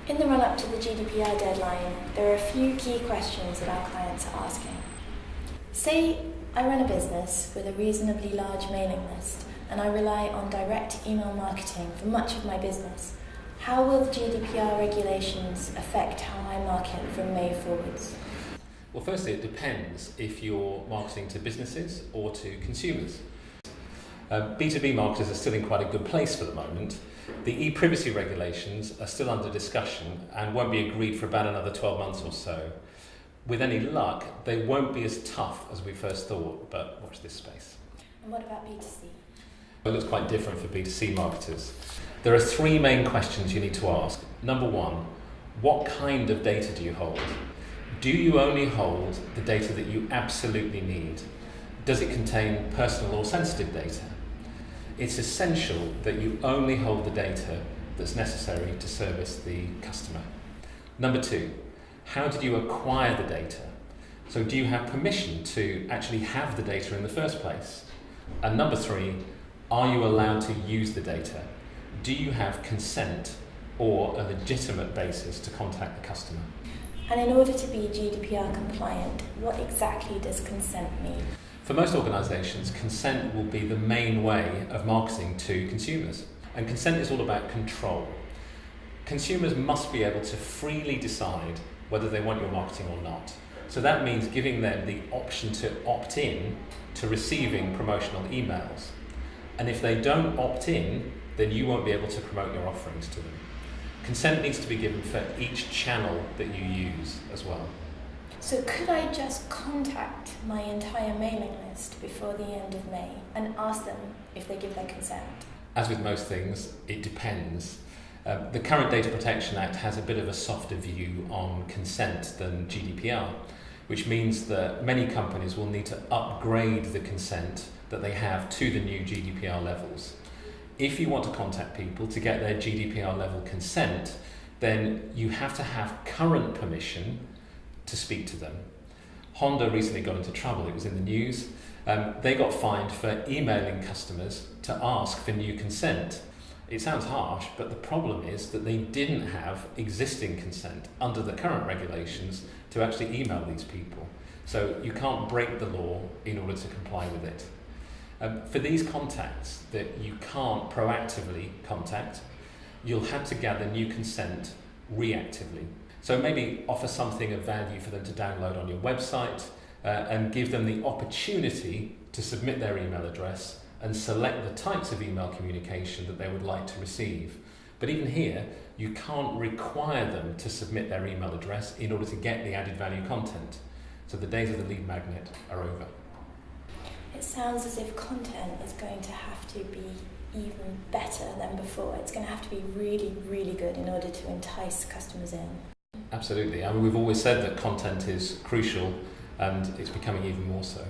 In the run-up to the GDPR deadline, there are a few key questions that our clients are asking. Say I run a business with a reasonably large mailing list and I rely on direct email marketing for much of my business. How will the GDPR regulations affect how I market from May forwards? Well, firstly, it depends if you're marketing to businesses or to consumers. B2B marketers are still in quite a good place for the moment. The e-privacy regulations are still under discussion and won't be agreed for about another 12 months or so. With any luck, they won't be as tough as we first thought, but watch this space. And what about B2C? It looks quite different for B2C marketers. There are three main questions you need to ask. Number one, what kind of data do you hold? Do you only hold the data that you absolutely need? Does it contain personal or sensitive data? It's essential that you only hold the data that's necessary to service the customer. Number two, how did you acquire the data? So do you have permission to actually have the data in the first place? And number three, are you allowed to use the data? Do you have consent or a legitimate basis to contact the customer? And in order to be GDPR compliant, what exactly does consent mean? For most organisations, consent will be the main way of marketing to consumers. And consent is all about control. Consumers must be able to freely decide whether they want your marketing or not. So that means giving them the option to opt in to receiving promotional emails. And if they don't opt in, then you won't be able to promote your offerings to them. Consent needs to be given for each channel that you use as well. So could I just contact my entire mailing list before the end of May and ask them if they give their consent? As with most things, it depends. The current Data Protection Act has a bit of a softer view on consent than GDPR, which means that many companies will need to upgrade the consent that they have to the new GDPR levels. If you want to contact people to get their GDPR level consent, then you have to have current permission to speak to them. Honda recently got into trouble, it was in the news. They got fined for emailing customers to ask for new consent. It sounds harsh, but the problem is that they didn't have existing consent under the current regulations to actually email these people. So you can't break the law in order to comply with it. For these contacts that you can't proactively contact, you'll have to gather new consent reactively. So maybe offer something of value for them to download on your website and give them the opportunity to submit their email address and select the types of email communication that they would like to receive. But even here, you can't require them to submit their email address in order to get the added value content. So the days of the lead magnet are over. It sounds as if content is going to have to be even better than before. It's going to have to be really, really good in order to entice customers in. Absolutely. I mean, we've always said that content is crucial and it's becoming even more so.